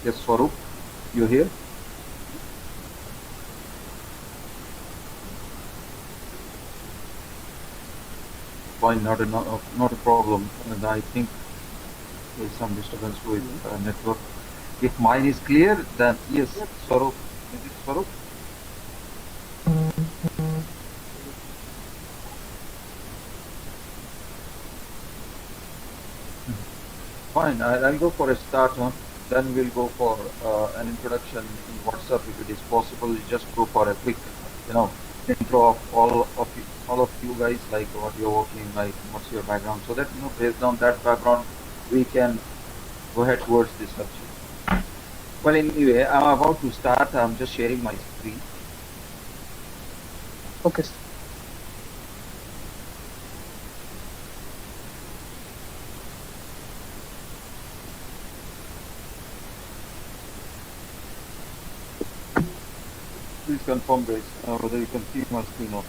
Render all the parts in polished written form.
Yes, Swarup, you here? Fine, not a problem. And I think there's some disturbance with network. If mine is clear, then yes, Swarup. Is it Swarup? Fine, I'll go for a start one. Then we'll go for an introduction in WhatsApp if it is possible. Just go for a quick, you know, intro of all of you guys, like what you're working, like what's your background, so that based on that background, we can go ahead towards this subject. Well, anyway, I'm about to start. I'm just sharing my screen. Okay. Please confirm, guys, whether you can see my screen or not.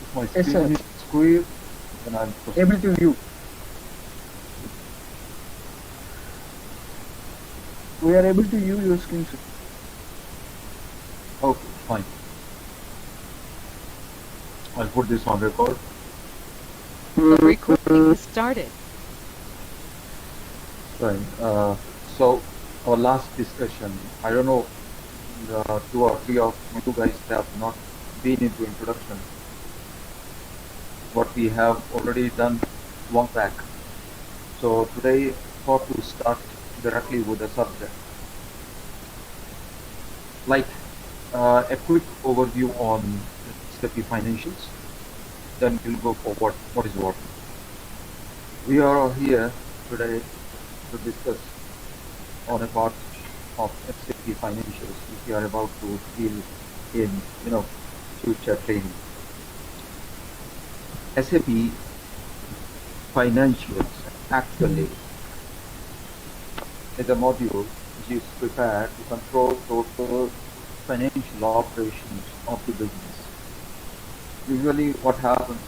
If my Yes, screen sir. is square, then I'll proceed. Able to view. We are able to view your screen, sir. Okay, fine. I'll put this on record. The recording has started. Fine. So our last discussion, I don't know, the two or three of you guys have not been into introduction. What we have already done long back. So today, thought to start directly with the subject. Like a quick overview on SAP financials. Then we'll go for what is what. We are here today to discuss on a part of SAP financials, which we are about to deal in, future training. SAP financials actually is a module which is prepared to control total financial operations of the business. Usually what happens,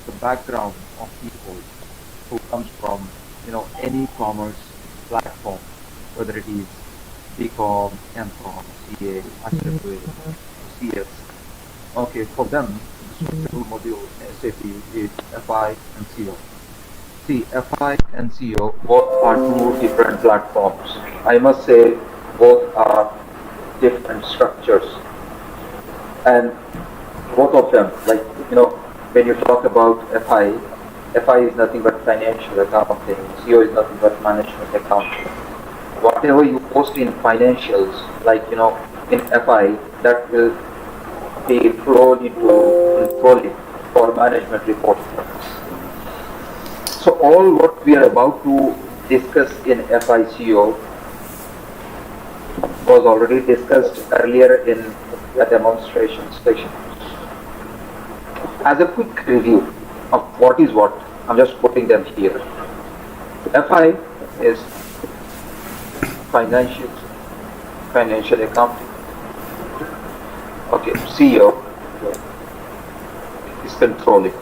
the background of people who comes from, any commerce platform, whether it is BCom, MCom, CA, HFA, CS. Okay, for them, the suitable module in SAP is FI and CO. See, FI and CO both are two different platforms. I must say both are different structures. And both of them, like, when you talk about FI is nothing but financial accounting, CO is nothing but management accounting. Whatever you post in financials, like, in FI, that will be flowed into controlling for management reporting purpose. So all what we are about to discuss in FICO was already discussed earlier in a demonstration session. As a quick review of what is what, I'm just putting them here. FI is financial accounting. Okay, CO is controlling.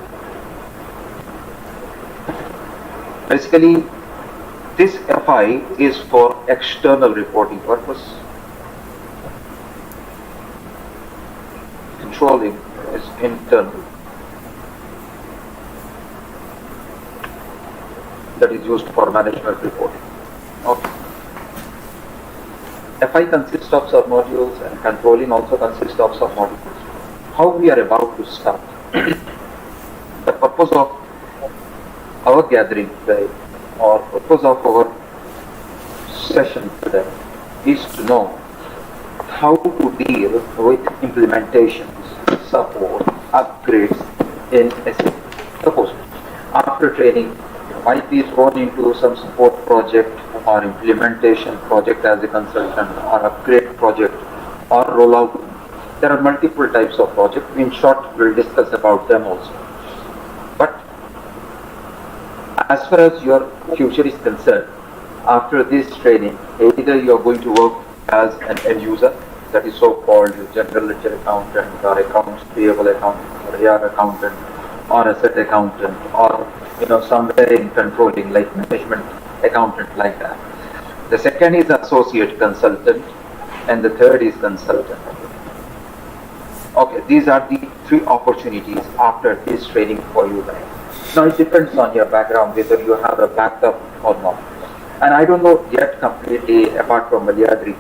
Basically, this FI is for external reporting purpose. Controlling is internal. That is used for management reporting. Okay. FI consists of submodules and controlling also consists of submodules. How we are about to start? The purpose of our gathering today, or purpose of our session today, is to know how to deal with implementations, support, upgrades in SAP. Suppose after training, you might be thrown into some support project or implementation project as a consultant or upgrade project or rollout. There are multiple types of projects. In short, we'll discuss about them also. But as far as your future is concerned, after this training, either you are going to work as an end user, that is so-called general ledger accountant or accounts payable accountant or AR accountant or asset accountant or somewhere in controlling like management accountant like that. The second is associate consultant, and the third is consultant. Okay, these are the three opportunities after this training for you guys. Now it depends on your background whether you have a backup or not. And I don't know yet completely, apart from Malayadri,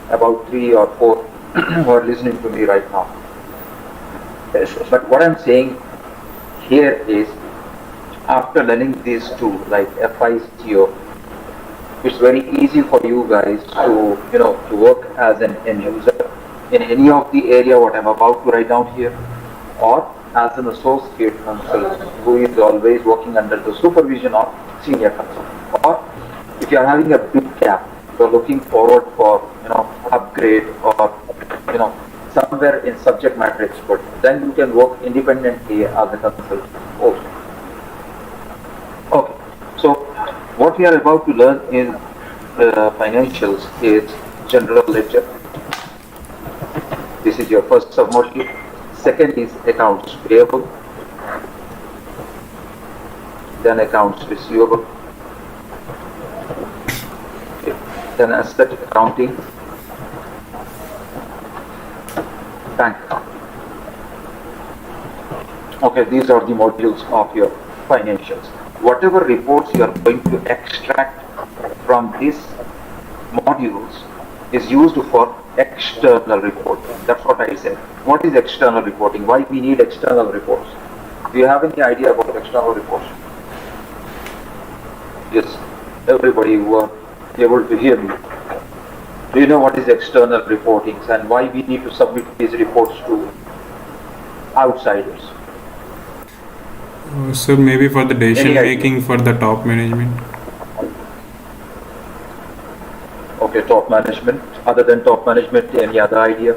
about 3 or 4 who are listening to me right now. Yes, but what I'm saying here is, after learning these two, like FICO, it's very easy for you guys to, to work as an end user in any of the area what I'm about to write down here, or as an associate consultant who is always working under the supervision of senior consultant. Or if you are having a big gap, you're looking forward for, upgrade, or, somewhere in subject matter expert, then you can work independently as a consultant also. Okay, so what we are about to learn in financials is general ledger. This is your first submodule. Second is accounts payable, then accounts receivable, then asset accounting, bank account. Okay, these are the modules of your financials. Whatever reports you are going to extract from these modules is used for external reporting. That's what I said. What is external reporting? Why we need external reports? Do you have any idea about external reports? Yes, everybody who are able to hear me. Do you know what is external reporting and why we need to submit these reports to outsiders? So maybe for the decision making for the top management. Okay, top management. Other than top management, any other idea?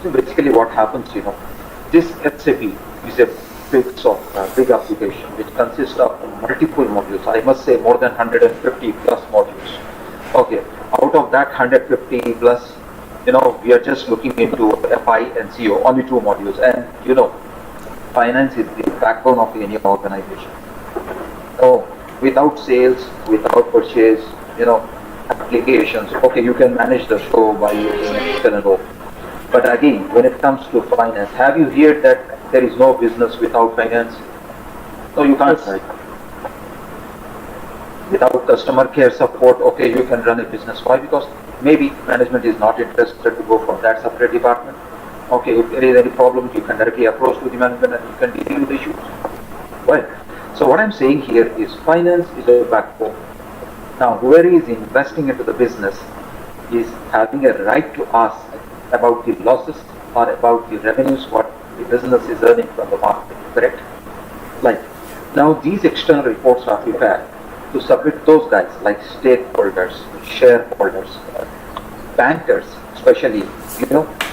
So basically what happens, this SAP is a big application which consists of multiple modules. I must say more than 150 plus modules. Okay, out of that 150 plus, we are just looking into FI and CO, only 2 modules. And, finance is the backbone of any organization. So, without sales, without purchase, applications, okay, you can manage the show by using Excel and all. But again, when it comes to finance, have you heard that there is no business without finance? No, you can't, right? Without customer care support, okay, you can run a business. Why? Because maybe management is not interested to go for that separate department. Okay, if there is any problem, you can directly approach to the management and you can deal with the issues. Well, so what I'm saying here is finance is a backbone. Now, whoever is investing into the business is having a right to ask about the losses or about the revenues what the business is earning from the market, correct? Like, now these external reports are prepared to submit those guys like stakeholders, shareholders, bankers, especially,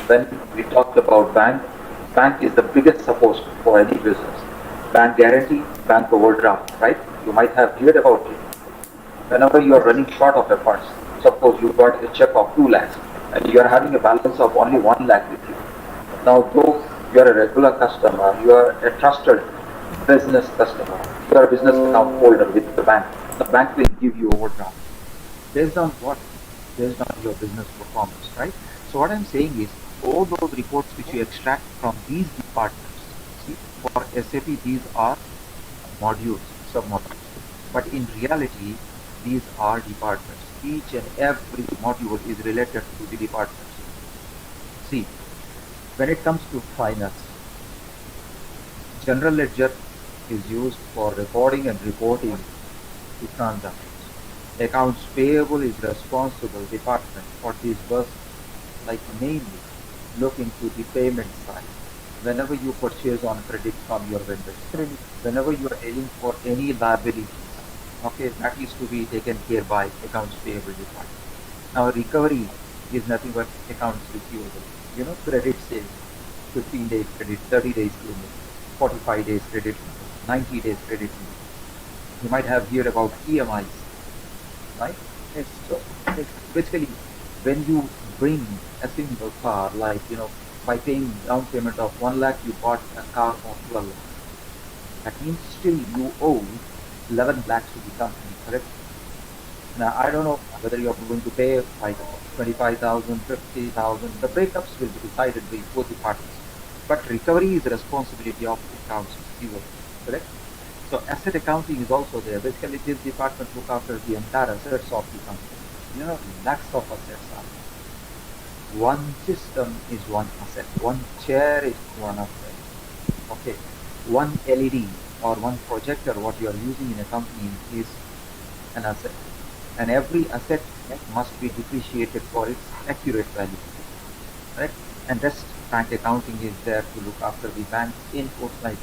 when we talked about bank is the biggest support for any business. Bank guarantee, bank overdraft, right? You might have heard about it. Whenever you are running short of a funds, suppose you got a check of 2 lakhs and you are having a balance of only 1 lakh with you. Now, though you are a regular customer, you are a trusted business customer, you are a business account holder with the bank will give you overdraft. Based on what? Based on your business performance, right? So what I'm saying is, all those reports which you extract from these departments, see, for SAP these are modules, sub-modules. But in reality, these are departments. Each and every module is related to the departments. See, when it comes to finance, general ledger is used for recording and reporting the transactions. Accounts payable is responsible department for disbursement, like mainly look into the payment side. Whenever you purchase on credit from your vendors, whenever you are aiming for any liabilities, okay, that is to be taken care by accounts payable department. Now recovery is nothing but accounts receivable. Credit sales, 15 days credit, 30 days limit, 45 days credit, 90 days credit limit. You might have heard about EMIs, right? Yes. So basically, when you bring a single car, like, by paying down payment of 1 lakh, you bought a car of 12 lakh. That means still you owe 11 lakhs to the company, correct? Now, I don't know whether you're going to pay like 25,000, 50,000. The breakups will be decided by both the parties. But recovery is the responsibility of the accounts receivable, correct? So asset accounting is also there. Basically, this department look after the entire assets of the company. Lakhs of assets are there. One system is one asset. One chair is one asset. Okay. One LED or one projector, what you are using in a company, is an asset. And every asset must be depreciated for its accurate value, right? And rest bank accounting is there to look after the bank's inputs like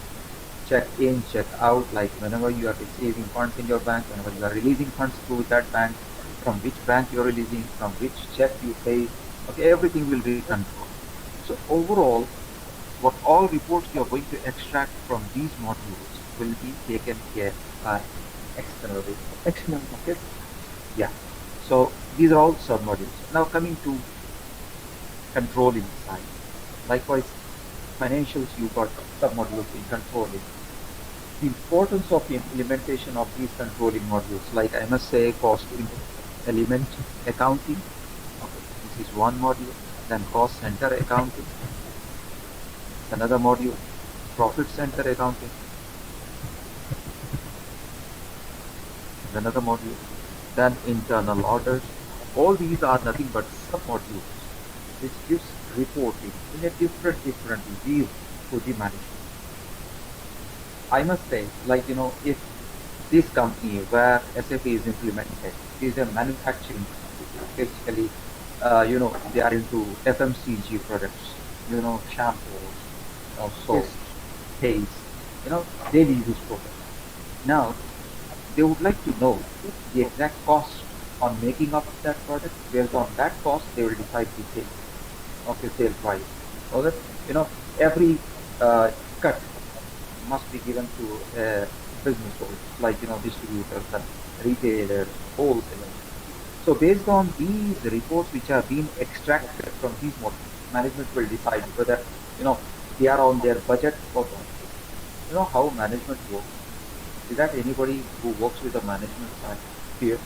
check in, check out, like whenever you are receiving funds in your bank, whenever you are releasing funds through that bank, from which bank you are releasing, from which check you pay, okay, everything will be controlled. So overall, what all reports you are going to extract from these modules will be taken care by external reports. Excellent. Okay. Yeah. So these are all sub-modules. Now coming to controlling side. Likewise, financials, you got sub-modules in controlling. The importance of the implementation of these controlling modules, like I must say, cost element accounting. Okay, this is one module. Then cost center accounting. It's another module. Profit center accounting. Is another module. Then internal orders. All these are nothing but sub-modules, which gives reporting in a different view to the management. I must say, like, if this company where SAP is implemented is a manufacturing company, basically, they are into FMCG products, shampoos, soaps, Yes. paste, daily use products. Now, they would like to know the exact cost on making up that product. Based on that cost, they will decide the sale, okay, sale price. So that, every cut must be given to business owners, like, distributors and retailers, wholesalers. So based on these reports which are being extracted from these models, management will decide whether, they are on their budget or not. You know how management works? Is that anybody who works with the management side here,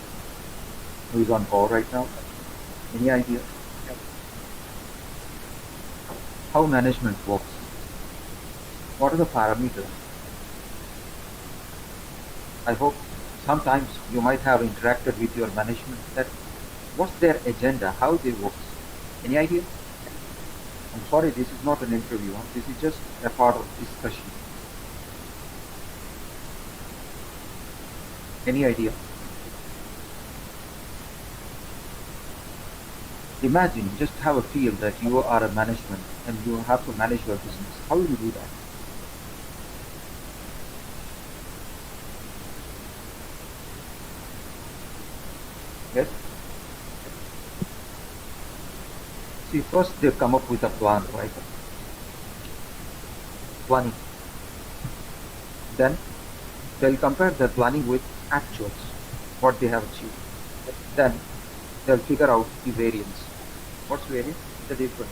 who is on call right now? Any idea how management works? What are the parameters? I hope sometimes you might have interacted with your management. That what's their agenda, how they work. Any idea? I'm sorry, this is not an interview. This is just a part of discussion. Any idea? Imagine, just have a feel that you are a management and you have to manage your business. How will you do that? Yes? See, first they come up with a plan, right? Planning. Then they'll compare their planning with actuals, what they have achieved. Then they'll figure out the variance. What's variance? The difference.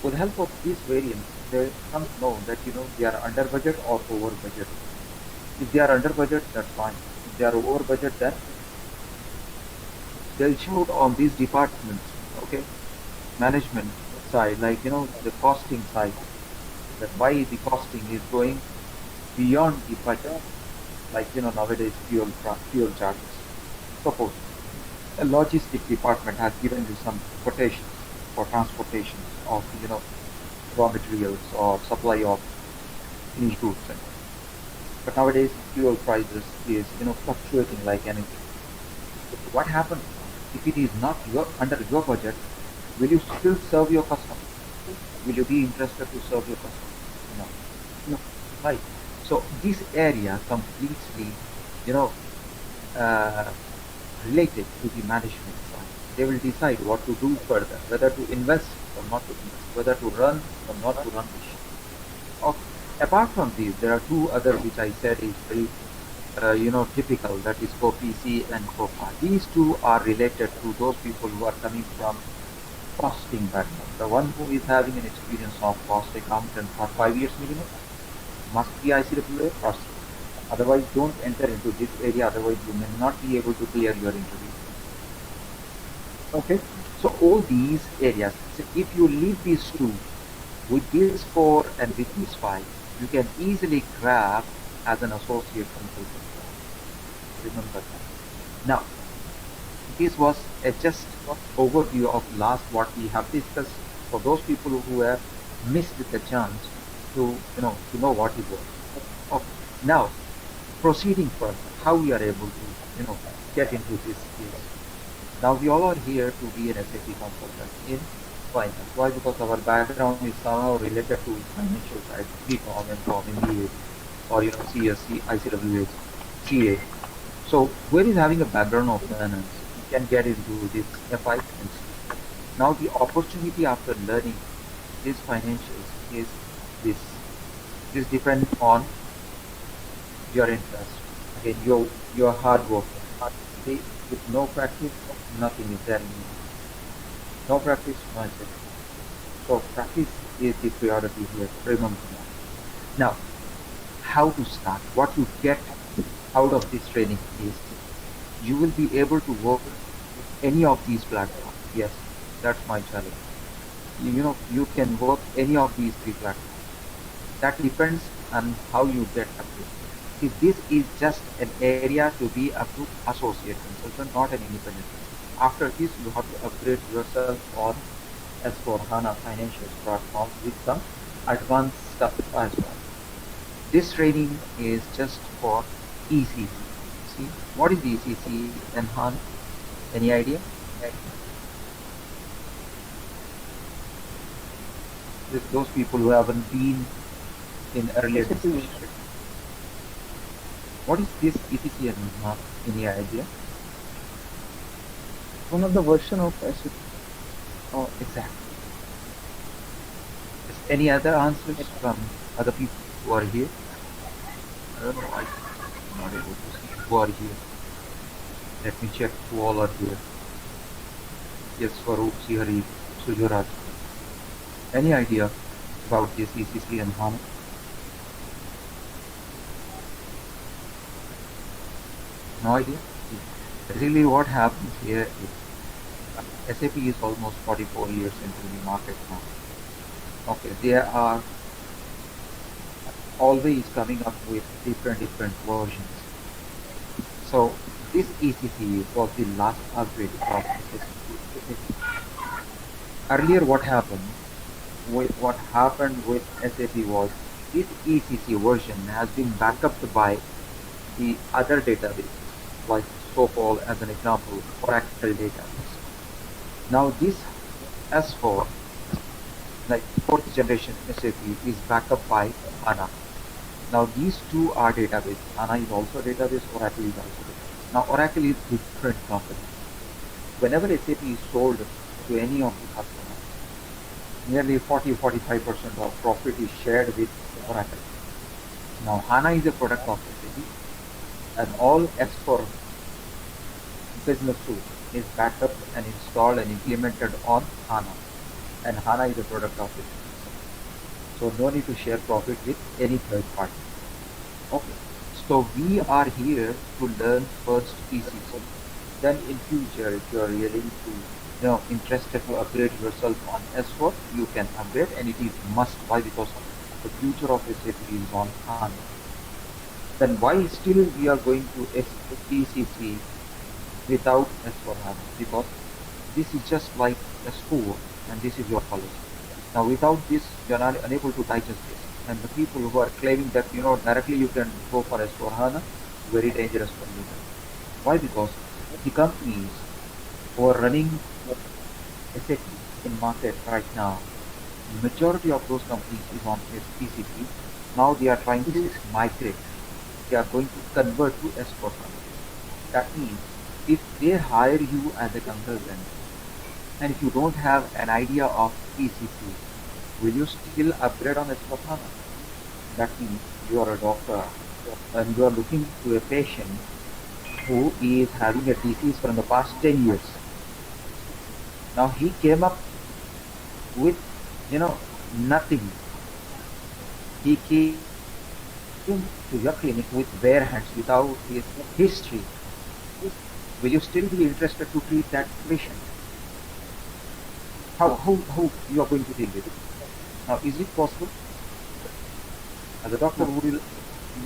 With the help of this variance, they come to know that they are under budget or over budget. If they are under budget, that's fine. If they are over budget, then they'll show on these departments, okay, management side, like the costing side, that why the costing is going beyond the budget, like nowadays fuel charges. Suppose a logistic department has given you some quotations for transportation of raw materials or supply of finished goods, but nowadays fuel prices is fluctuating like anything. What happens if it is not under your budget? Will you still serve your customer? Will you be interested to serve your customer? No. No. Right. So this area completely, you know, uh, related to the management side. They will decide what to do further, whether to invest or not to invest, whether to run or not to run the ship. Okay. Apart from these, there are two others which I said is very, typical. That is COPC and COPA. These two are related to those people who are coming from costing background. The one who is having an experience of cost accountant for 5 years minimum must be ICWA or C. Otherwise, don't enter into this area. Otherwise, you may not be able to clear your interview. Okay. So all these areas. So if you leave these two with these four and with these five, you can easily grab as an associate consultant. Remember that. Now, this was a just overview of last what we have discussed for those people who have missed the chance to know what it was. Okay. Now, proceeding further, how we are able to get into this is now we all are here to be an SAP consultant in finance. Why? Because our background is somehow related to financial side, BCom, MCom, MBA, or CSC, ICWH, CA. So where is having a background of finance, you can get into this FI and C. Now the opportunity after learning these financials is this. This depends on your interest. Again, your hard work. See, with no practice, nothing is there in you. No practice, no effect. So practice is the priority here. Remember that. Now, how to start? What you get out of this training is you will be able to work any of these platforms. Yes, that's my challenge. You can work any of these three platforms. That depends on how you get approved. See, this is just an area to be approved associate consultant, not an independent. After this, you have to upgrade yourself on S4HANA Financials platform with some advanced stuff as well. This training is just for ECC. See, what is ECC and HANA? Any idea? Those people who haven't been in earlier SAP discussion. What is this ECC and HANA? Any idea? one of the version of SAP. Oh, exactly. Is any other answers from other people who are here? I don't know. I'm not able to see who are here. Let me check who all are here. Yes, Farouk, Sihari, Sujuraj. Any idea about this ECC and HANA? No idea? Basically, what happens here is SAP is almost 44 years into the market now. Okay, they are always coming up with different versions. So this ECC was the last upgrade of SAP. Earlier, what happened with SAP was this ECC version has been backed up by the other databases, like so-called as an example, Oracle database. Now this S4, like fourth generation SAP, is backed up by HANA. Now these two are databases. HANA is also a database, Oracle is also a database. Now Oracle is different company. Whenever SAP is sold to any of the customers, nearly 40-45% of profit is shared with Oracle. Now HANA is a product of SAP, and all S4 business suite is backed up and installed and implemented on HANA, and HANA is a product of it. So no need to share profit with any third party. Okay, so we are here to learn first ECC. Then in future, if you are really interested to upgrade yourself on S4, you can upgrade, and it is must. Why? Because the future of SAP is on HANA. Then why still we are going to ECC without S4HANA? Because this is just like a school, and this is your college. Now without this, you are not unable to digest this. And the people who are claiming that directly you can go for S4HANA, very dangerous for you. Why? Because the companies who are running SAP in market right now, majority of those companies is on ECC. Now they are trying to migrate. They are going to convert to S4HANA. That means if they hire you as a consultant, and if you don't have an idea of ECC, will you still upgrade on S4HANA? That means you are a doctor and you are looking to a patient who is having a disease from the past 10 years. Now he came up with, nothing. He came in to your clinic with bare hands without his history, will you still be interested to treat that patient? How you are going to deal with it? Now, is it possible as a doctor,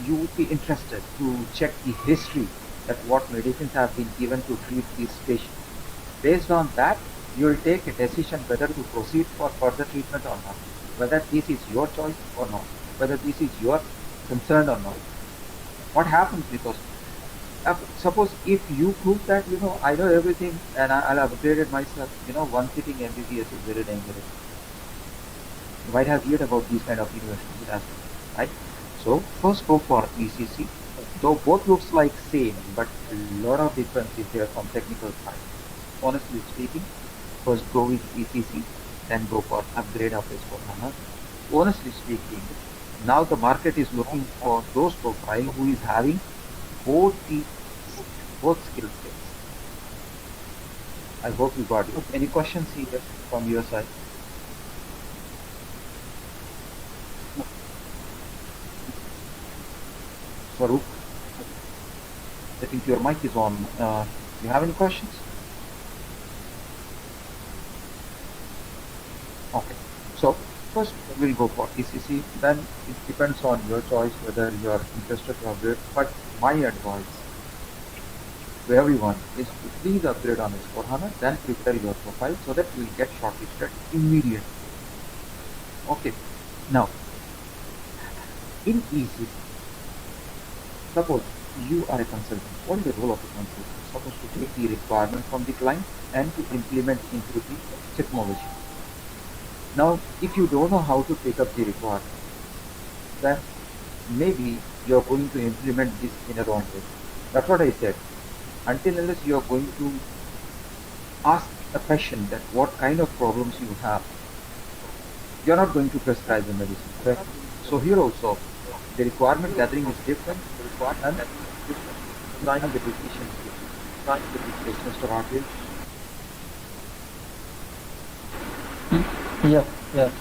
you would be interested to check the history that what medicines have been given to treat these patients? Based on that, you will take a decision whether to proceed for further treatment or not, whether this is your choice or not, whether this is your concern or not. What happens because suppose if you prove that I know everything and I'll upgrade it myself, one sitting MBBS is very dangerous. You might have heard about these kind of universities as well, right? So first go for ECC. Though both looks like same, but a lot of difference is there from technical side. Honestly speaking, first go with ECC, then go for upgrade of S/4HANA. Honestly speaking, now the market is looking for those profile who is having both the both skill sets. I hope you got it. Any questions here from your side? Swaroop, I think your mic is on. You have any questions? Okay. So first we'll go for ECC. Then it depends on your choice whether you are interested to upgrade. But my advice to everyone is to please upgrade on S/4HANA, then prepare your profile so that you will get shortlisted immediately. Okay. Now, in ECC, suppose you are a consultant. What is the role of a consultant? Supposed to take the requirement from the client and to implement into the technology. Now, if you don't know how to pick up the requirement, then maybe you're going to implement this in a wrong way. That's what I said. Until unless you are going to ask a patient that what kind of problems you have, you're not going to prescribe the medicine, correct? So here also, the requirement gathering is different, and trying the decision is different. Trying the decision, Mr. Rakesh. Yeah, yeah.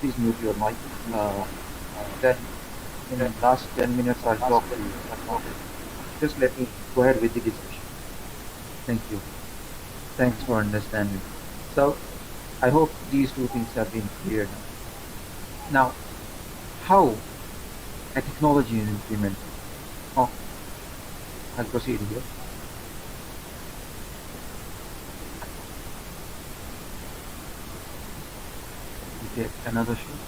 Please mute your mic. Then in the last 10 minutes I'll talk to you. Okay. Just let me go ahead with the discussion. Thank you. Thanks for understanding. So I hope these two things have been cleared. Now, how a technology is implemented? Oh, I'll proceed here. We take another sheet.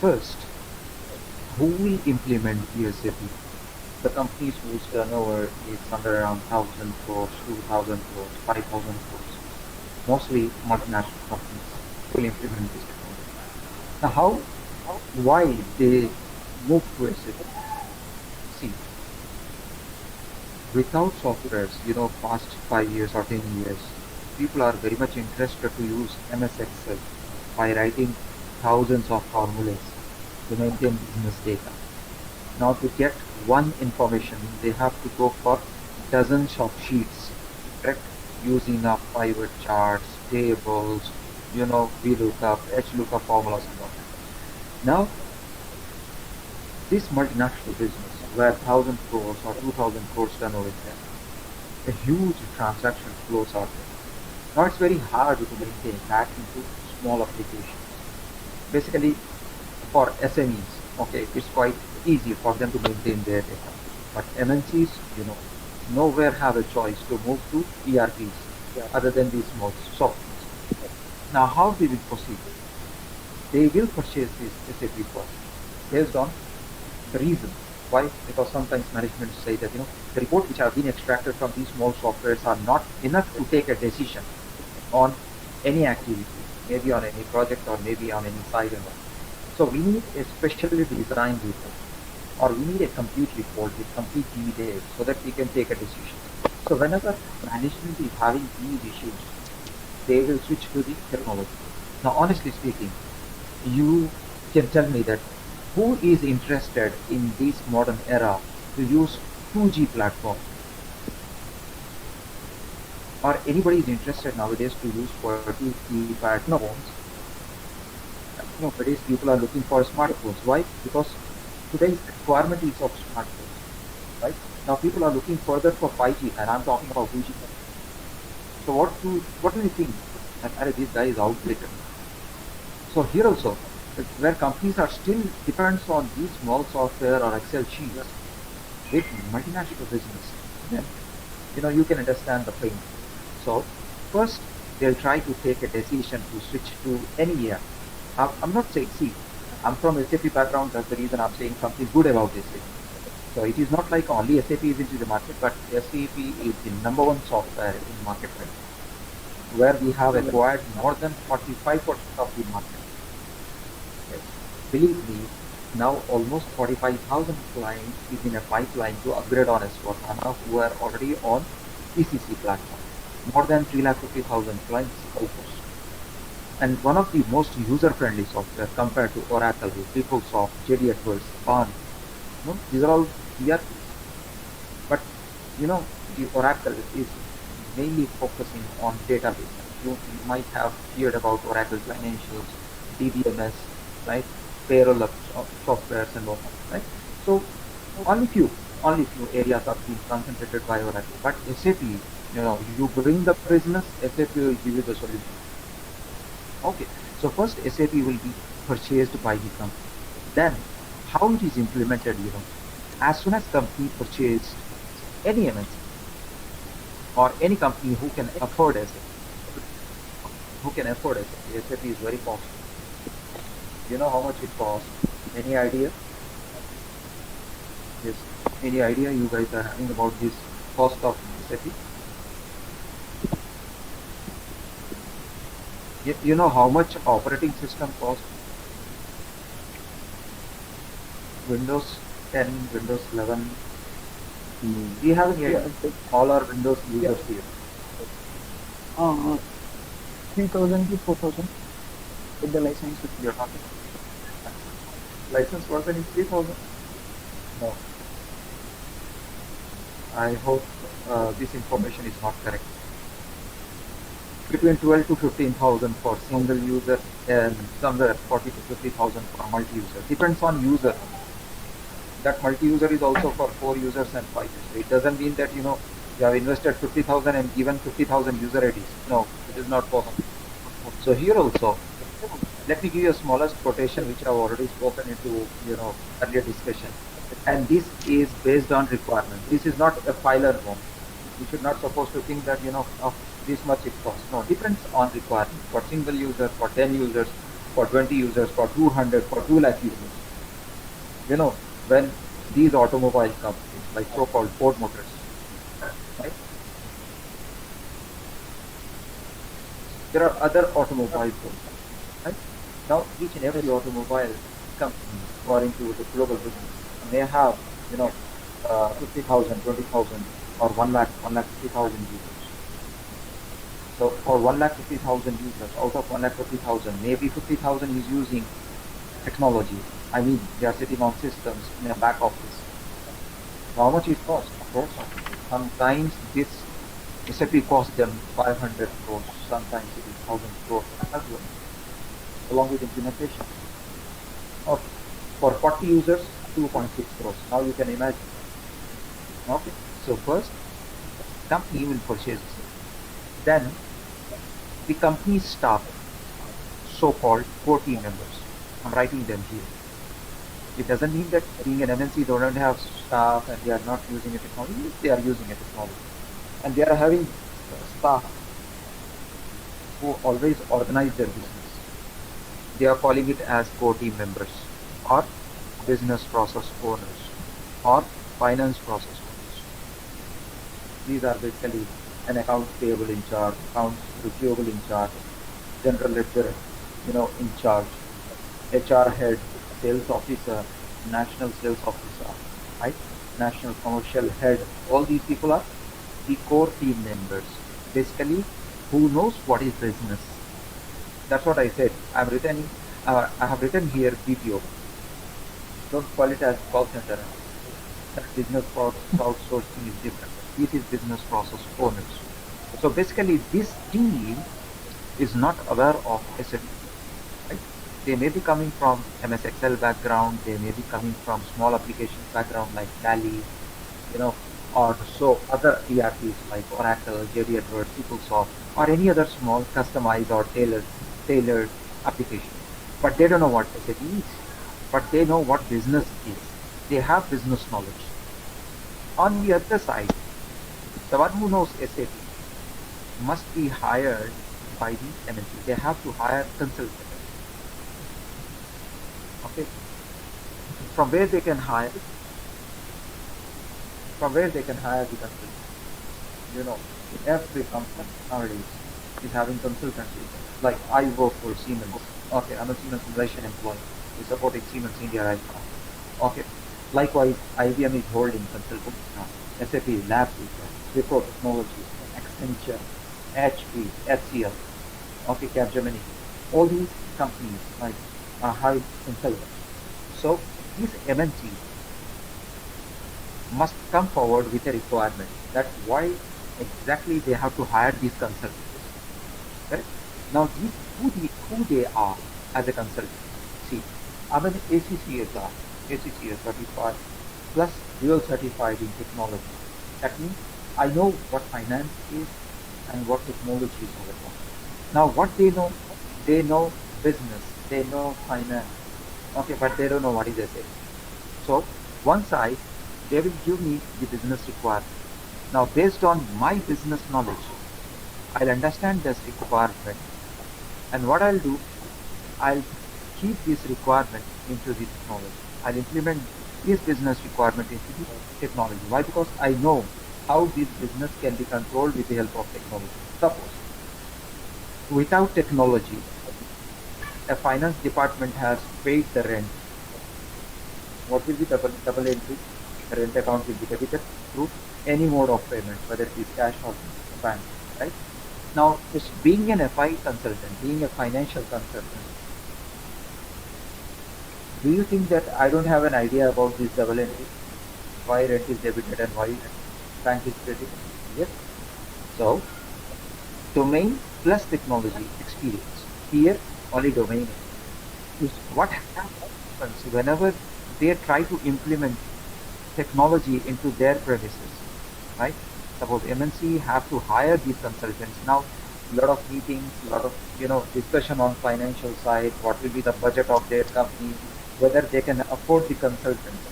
First, who will implement the SAP? The companies whose turnover is somewhere around 1,000 crores, 2,000 crores, 5,000 crores. Mostly multinational companies will implement this technology. Now, why they move to SAP? See, without softwares, past 5 years or 10 years, people are very much interested to use MS Excel by writing thousands of formulas to maintain business data. Now to get one information, they have to go for dozens of sheets, correct? Using up pivot charts, tables, VLOOKUP, HLOOKUP formulas and all that. Now, this multinational business where 1,000 crores or 2,000 crores turnover is there, a huge transaction flows out there. Now it's very hard to maintain that into small applications. Basically, for SMEs, okay, it's quite easy for them to maintain their data. But MNCs, nowhere have a choice to move to ERPs other than these small softwares. Now, how they will proceed? They will purchase this SAP first based on the reason. Why? Because sometimes management say that the report which have been extracted from these small softwares are not enough to take a decision on any activity, maybe on any project or maybe on any side and all. So we need a specially designed report, or we need a complete report with complete details so that we can take a decision. So whenever management is having these issues, they will switch to the technology. Now, honestly speaking, you can tell me that who is interested in this modern era to use 2G platform? or anybody is interested nowadays to use QWERTY keypad No. phones. Nowadays people are looking for smartphones. Why? Because today's requirement is of smartphones, right? Now people are looking further for 5G, and I'm talking about 2G. So what do you think? This guy is outdated. So here also, where companies are still depends on these small software or Excel sheets, big multinational business, then you can understand the pain. So first they'll try to take a decision to switch to any year. I'm not saying, see, I'm from SAP background, that's the reason I'm saying something good about SAP. So it is not like only SAP is into the market, but SAP is the number one software in market right now, where we have acquired more than 45% of the market. Yes. Believe me, now almost 45,000 clients is in a pipeline to upgrade on S/4HANA who are already on ECC platform. More than 350,000 clients almost. And one of the most user-friendly software compared to Oracle, PeopleSoft, JD Edwards, Bond. These are all ERPs. But the Oracle is mainly focusing on database. You might have heard about Oracle Financials, DBMS, right? Payroll softwares and all, right? So only few areas are being concentrated by Oracle. But SAP, you bring the business, SAP will give you the solution. Okay, so first SAP will be purchased by the company. Then how it is implemented, as soon as company purchased any MNC or any company who can afford SAP, SAP is very costly. You know how much it costs? Any idea? Yes. Any idea you guys are having about this cost of SAP? You know how much operating system costs? Windows 10, Windows 11. Do you have any idea? All our Windows users here. 3,000 to 4,000 with the license. You're talking. License version is 3,000. No. I hope this information is not correct. Between 12 to 15,000 for single user and somewhere 40 to 50,000 for multi-user. Depends on user. That multi-user is also for 4 users and 5 users. It doesn't mean that you have invested 50,000 and given 50,000 user IDs. No, it is not possible. So here also, let me give you a smallest quotation which I have already spoken into earlier discussion. And this is based on requirement. This is not a filer form. You should not supposed to think that this much it costs. No, depends on requirement. For single user, for 10 users, for 20 users, for 200, for 2 lakh users. When these automobile companies, like so-called Ford Motors, right? There are other automobile firms, right? Now each and every automobile company, according to the global business, may have 50,000, 20,000, or 1,50,000 users. So for 1,50,000 users, out of 1,50,000, maybe 50,000 is using technology. I mean, they are sitting on systems in a back office. How much it costs? Sometimes this SAP costs them 500 crores, sometimes it is 1,000 crores as well, along with implementation. Okay. For 40 users, 2.6 crores. Now you can imagine. Okay. So first, company will purchase SAP. Then the company staff, so-called core team members. I'm writing them here. It doesn't mean that being an MNC, they don't have staff and they are not using a technology. They are using a technology. And they are having staff who always organize their business. They are calling it as core team members, or business process owners, or finance process owners. These are basically an accounts payable in charge, accounts receivable in charge, general ledger, in charge, HR head, sales officer, national sales officer, right? National commercial head. All these people are the core team members, basically, who knows what is business. That's what I said. I have written here BPO. Don't call it as call center. That business process outsourcing is different. This is business process owners. So basically, this team is not aware of SAP, right? They may be coming from MS Excel background, they may be coming from small applications background like Tally, you know, or so other ERPs like Oracle, JD Edwards, PeopleSoft, or any other small customized or tailored application. But they don't know what SAP is. But they know what business is. They have business knowledge. On the other side, the one who knows SAP must be hired by the MNC. They have to hire consultants. Okay, from where they can hire, from where they can hire the consultants. You know, every company nowadays is having consultancy. Like I work for Siemens. Okay, I'm a Siemens Malaysian employee. We're supporting Siemens India right now. Okay. Likewise, IBM is holding consultants now. SAP, Lab Seeker, Wipro Technologies, Accenture, HP, HCL, okay, Capgemini. All these companies like are high consultants. So these MNCs must come forward with a requirement. That's why exactly they have to hire these consultants. Correct? Now, who they are as a consultant. See, I'm an ACCA class, ACCA certified plus dual certified in technology. That means I know what finance is and what technology is all about. Now, what they know business, they know finance. Okay, but they don't know what is SAP. So, one side, they will give me the business requirement. Now, based on my business knowledge, I'll understand this requirement, and what I'll do, I'll keep this requirement into the technology. I'll implement this business requirement into the technology. Why? Because I know how this business can be controlled with the help of technology. Suppose, without technology, a finance department has paid the rent. What will be double entry? The rent account will be debited through any mode of payment, whether it is cash or bank, right? Now, just being an FI consultant, being a financial consultant, do you think that I don't have an idea about this double entry? Why rent is debited and why bank is credited? Yes. So, domain plus technology experience. Here, only domain is what happens whenever they try to implement technology into their premises, right? Suppose MNC have to hire these consultants. Now, a lot of meetings, a lot of discussion on financial side, what will be the budget of their company, whether they can afford the consultants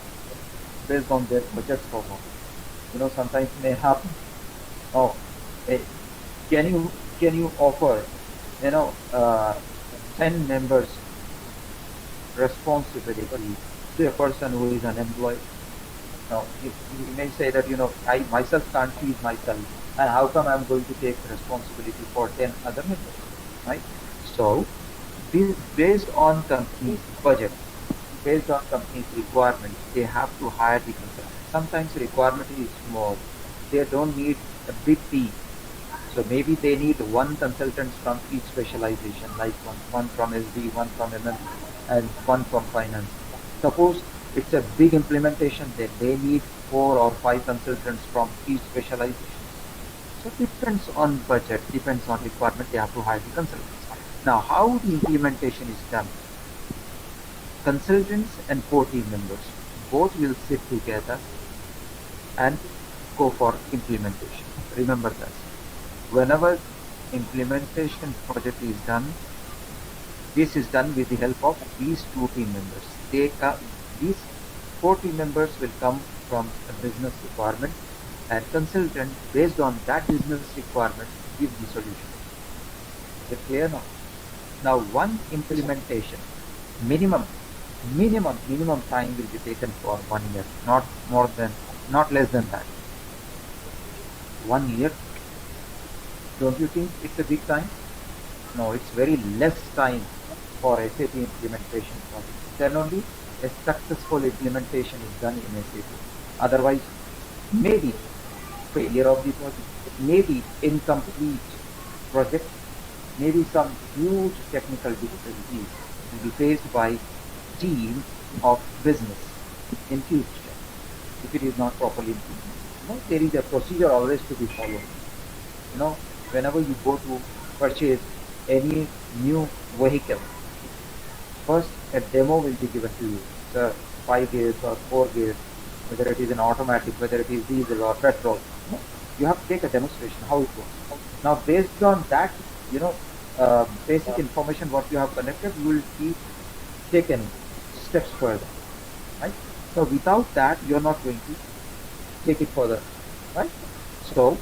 based on their budgets or not. Sometimes may happen. Oh, eh, can you offer 10 members responsibility to a person who is unemployed? Now, you may say that, I myself can't feed myself, and how come I'm going to take responsibility for 10 other members, right? So, based on company's budget, based on company's requirements, they have to hire the consultant. Sometimes the requirement is small. They don't need a big team. So maybe they need one consultant from each specialization, like one from SD, one from MM, and one from finance. Suppose it's a big implementation, then they need 4 or 5 consultants from each specialization. So it depends on budget, depends on requirement, they have to hire the consultants. Now, how the implementation is done? Consultants and core team members both will sit together and go for implementation. Remember that. Whenever implementation project is done, this is done with the help of these 2 team members. These 4 team members will come from a business requirement, and consultant based on that business requirement give the solution. Is it clear now? Now, one implementation minimum time will be taken for 1 year, not less than that. 1 year. Don't you think it's a big time? No, it's very less time for SAP implementation project. Then only a successful implementation is done in SAP. Otherwise, maybe failure of the project, maybe incomplete project, maybe some huge technical difficulties will be faced by team of business in future if it is not properly implemented. There is a procedure always to be followed. whenever you go to purchase any new vehicle, first a demo will be given to you. The 5 gears or 4 gears, whether it is an automatic, whether it is diesel or petrol. You have to take a demonstration how it works. Now, based on that, basic information what you have collected, you will be taken steps further, right? So without that, you're not going to take it further, right? So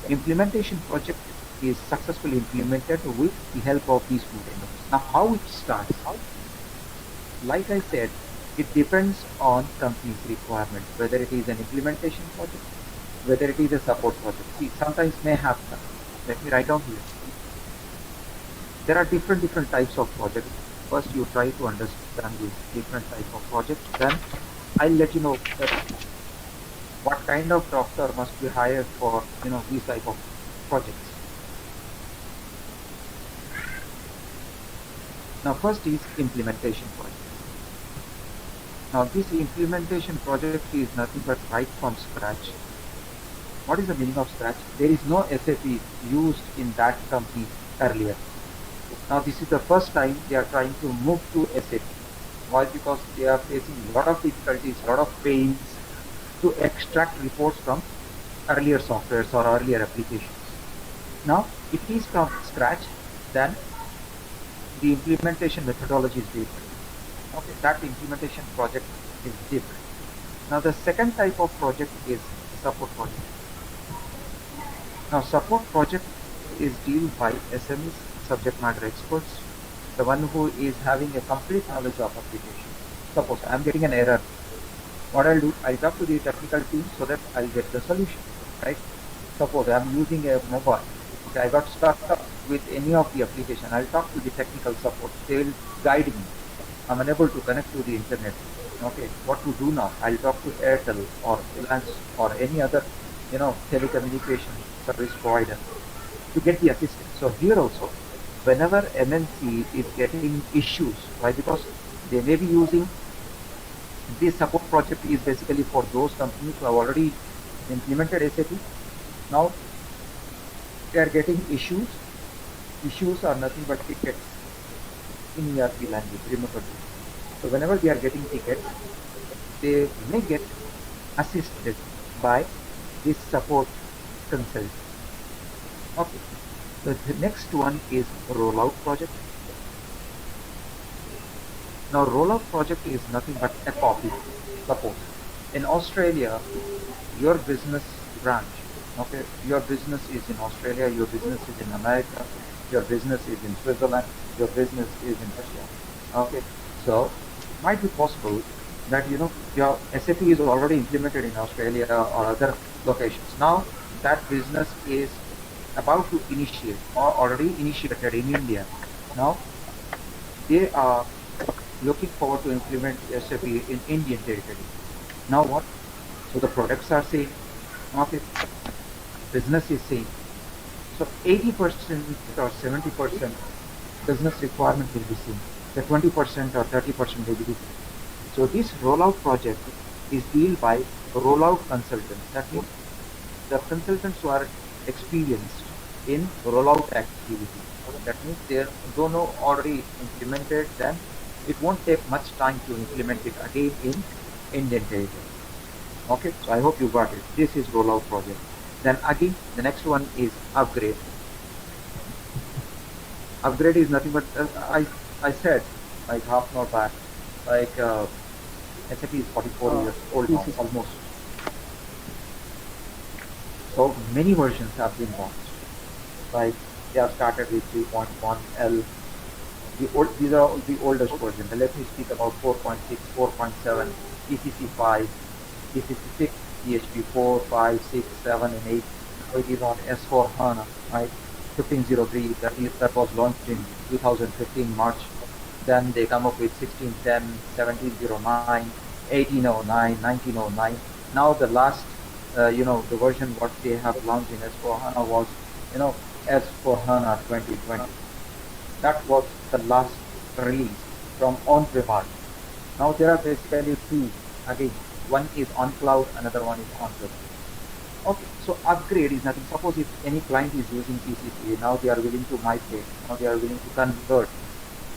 implementation project is successfully implemented with the help of these two demos. Now, how it starts? Like I said, it depends on company's requirement, whether it is an implementation project, whether it is a support project. See, sometimes may happen. Let me write down here. There are different types of projects. First, you try to understand these different types of projects. Then I'll let you know that what kind of doctor must be hired for these type of projects. Now, first is implementation project. Now, this implementation project is nothing but right from scratch. What is the meaning of scratch? There is no SAP used in that company earlier. Now, this is the first time they are trying to move to SAP. Why? Because they are facing a lot of difficulties, a lot of pains to extract reports from earlier softwares or earlier applications. Now, if it is from scratch, then the implementation methodology is different. Okay, that implementation project is different. Now, the second type of project is support project. Now, support project is dealt by SMEs, subject matter experts, the one who is having a complete knowledge of application. Suppose I am getting an error. What I'll do, I'll talk to the technical team so that I'll get the solution, right? Suppose I'm using a mobile. Okay, I got stuck up with any of the application. I'll talk to the technical support. They will guide me. I'm unable to connect to the internet. Okay, what to do now? I'll talk to Airtel or Reliance or any other, telecommunication service provider to get the assistance. So here also, whenever MNC is getting issues, why? Because they may be using this support project is basically for those companies who have already implemented SAP. Now they are getting issues. Issues are nothing but tickets in ERP language. Remember this. So whenever they are getting tickets, they may get assisted by this support consultant. Okay. So the next one is rollout project. Now, rollout project is nothing but a copy. Suppose in Australia, your business branch, okay, your business is in Australia, your business is in America, your business is in Switzerland, your business is in Russia. Okay, so might be possible that your SAP is already implemented in Australia or other locations. Now that business is about to initiate or already initiated in India. Now they are looking forward to implement SAP in Indian territory. Now what? So the products are same, okay, business is same. So 80% or 70% business requirement will be same. The 20% or 30% will be different. So this rollout project is dealt by rollout consultants. That means the consultants who are experienced in rollout activity. That means they don't know already implemented, then it won't take much time to implement it again in Indian territory. Okay, so I hope you got it. This is rollout project. Then again, the next one is upgrade. Upgrade is nothing but I said like half an hour back, like SAP is 44 years old now, almost. So many versions have been launched. Like they have started with 3.1L. These are the oldest versions. Let me speak about 4.6, 4.7, ECC 5, ECC 6, PHP 4, 5, 6, 7, and 8. So it is on S4 HANA, right? 1503, that was launched in 2015 March. Then they come up with 1610, 1709, 1809, 1909. Now the last, the version what they have launched in S4 HANA was, S4 HANA 2020. That was the last release from on-premise. Now there are basically two. Again, one is on cloud, another one is on-premise. Okay, so upgrade is nothing. Suppose if any client is using ECC, now they are willing to migrate, now they are willing to convert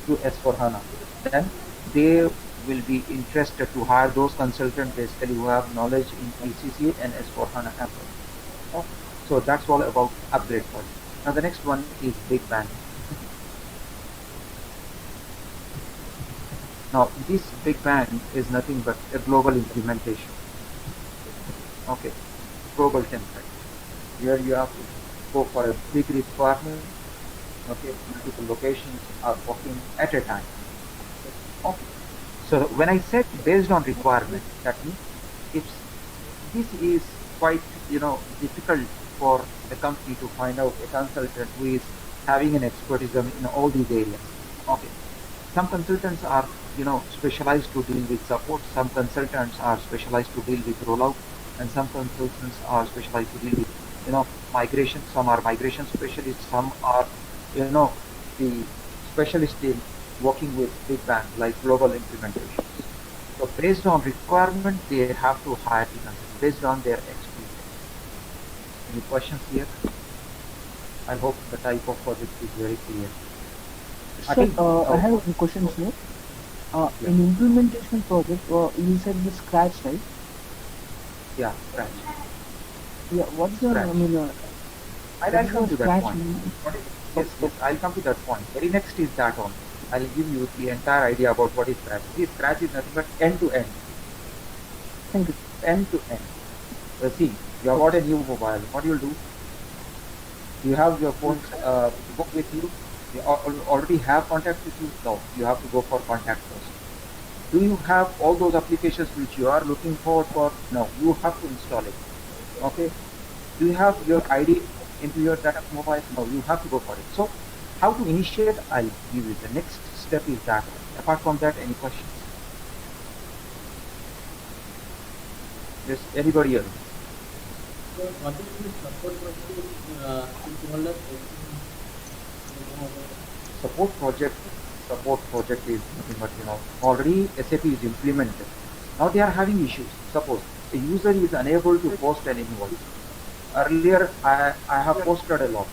to S/4HANA, then they will be interested to hire those consultants basically who have knowledge in ECC and S/4HANA as well. Okay, so that's all about upgrade project. Now the next one is Big Bang. Now this Big Bang is nothing but a global implementation. Okay, global template. Here you have to go for a big requirement. Okay, multiple locations are working at a time. Okay. So when I said based on requirement, that means if this is quite difficult for the company to find out a consultant who is having an expertise in all these areas. Okay. Some consultants are specialized to deal with support. Some consultants are specialized to deal with rollout, and some consultants are specialized to deal with migration. Some are migration specialists. Some are the specialist in working with big bang like global implementations. So based on requirement, they have to hire the consultant based on their experience. Any questions here? I hope the type of project is very clear. Sir, I have a question here. Yeah. In implementation project, you said the scratch, right? Yeah, scratch. Yeah, what's the, Scratch. I mean, I'll come to that scratch point. mean? Yes, I'll come to that point. Very next is that only. I'll give you the entire idea about what is scratch. See, scratch is nothing but end to end. Thank you. End to end. See, you have got a new mobile. What you'll do? You have your phone book with you. You already have contact with you. No, you have to go for contact first. Do you have all those applications which you are looking forward for? No, you have to install it. Okay. Do you have your ID into your data mobile? No, you have to go for it. So how to initiate? I'll give you. The next step is that. Apart from that, any questions? Yes, anybody else? So what is the support process involved? Support project is nothing but already SAP is implemented. Now they are having issues. Suppose a user is unable to post an invoice. Earlier I have posted a lot,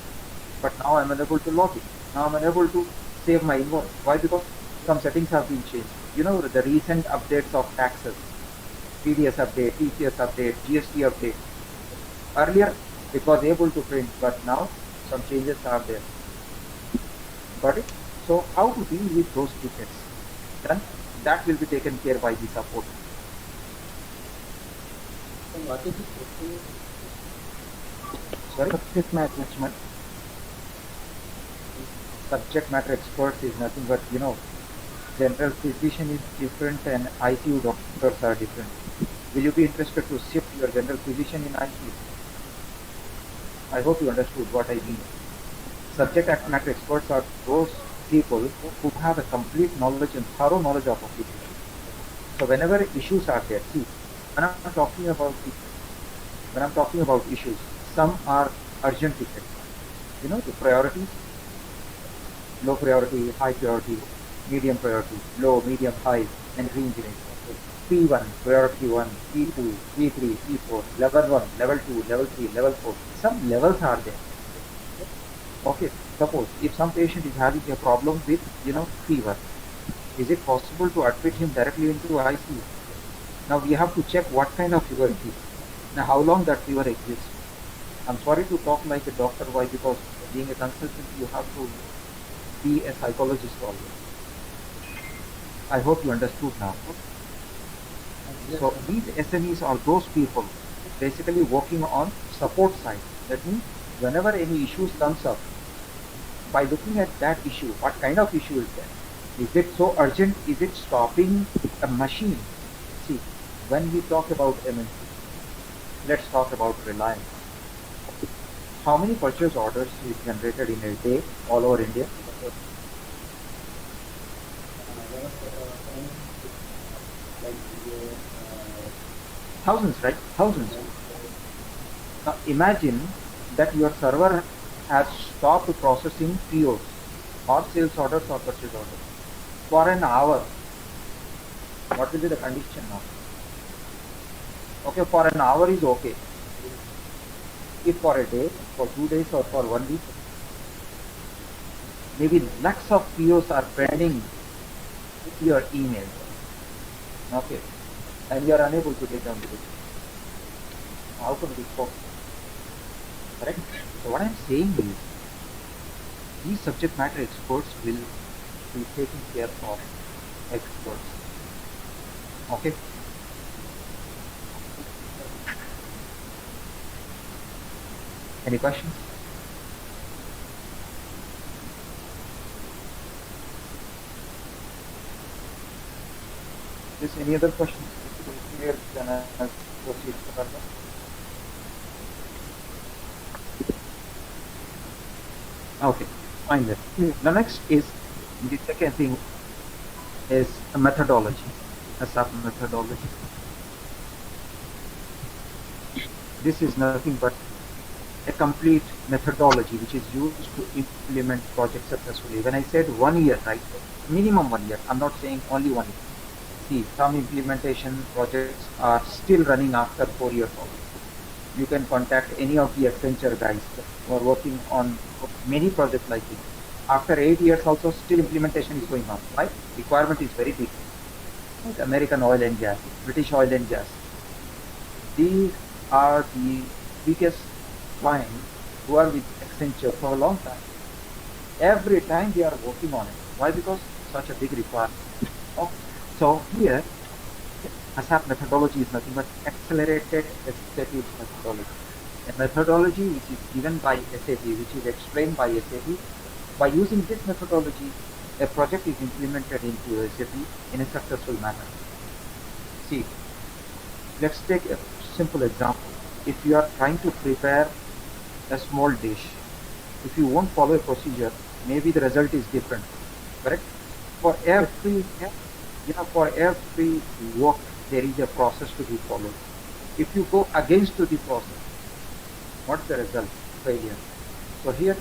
but now I'm unable to log it. Now I'm unable to save my invoice. Why? Because some settings have been changed. The recent updates of taxes, TDS update, TCS update, GST update. Earlier it was able to print, but now some changes are there. Got it? So how to deal with those tickets? Then that will be taken care by the support. So what is the testing? Sorry? Subject matter. Subject matter experts is nothing but general physician is different and ICU doctors are different. Will you be interested to shift your general physician in ICU? I hope you understood what I mean. Subject matter experts are those people who have a complete knowledge and thorough knowledge of application. So whenever issues are there, see, when I'm talking about issues, some are urgent tickets. The priorities: low priority, high priority, medium priority, low, medium, high, and reengineering. P1, priority 1, P2, P3, P4, level 1, level 2, level 3, level 4. Some levels are there. Okay, suppose if some patient is having a problem with fever, is it possible to admit him directly into ICU? Now we have to check what kind of fever it is. Now how long that fever exists. I'm sorry to talk like a doctor. Why? Because being a consultant you have to be a psychologist always. I hope you understood now. So these SMEs are those people basically working on support side. That means whenever any issues comes up, by looking at that issue, what kind of issue is there? Is it so urgent? Is it stopping a machine? See, when we talk about MNC, let's talk about Reliance. How many purchase orders is generated in a day all over India? Thousands, right? Thousands. Now imagine that your server has stopped processing POs or sales orders or purchase orders for an hour. What will be the condition now? Okay, for an hour is okay. if for a day, for 2 days, or for 1 week, maybe lakhs of POs are pending your email. Okay, and you are unable to get down to it. How can we cope? Correct? So what I'm saying is, these subject matter experts will be taking care of experts. Okay? Any questions? Is any other questions? If it is clear, then I'll proceed further. Okay, fine then. The next is, the second thing is a methodology, a SAP methodology. This is nothing but a complete methodology which is used to implement projects successfully. When I said 1 year, right, minimum 1 year, I'm not saying only 1 year. See, some implementation projects are still running after 4 years old. You can contact any of the Accenture guys who are working on many projects like this. After 8 years also, still implementation is going on, right? Requirement is very big. Like American oil and gas, British oil and gas. These are the biggest clients who are with Accenture for a long time. Every time they are working on it. Why? Because such a big requirement. Okay. So here, SAP methodology is nothing but accelerated SAP methodology. A methodology which is given by SAP, which is explained by SAP. By using this methodology, a project is implemented into SAP in a successful manner. See, let's take a simple example. If you are trying to prepare a small dish, if you won't follow a procedure, maybe the result is different. Correct? For every work, there is a process to be followed. If you go against to the process, what's the result? Failure. So here,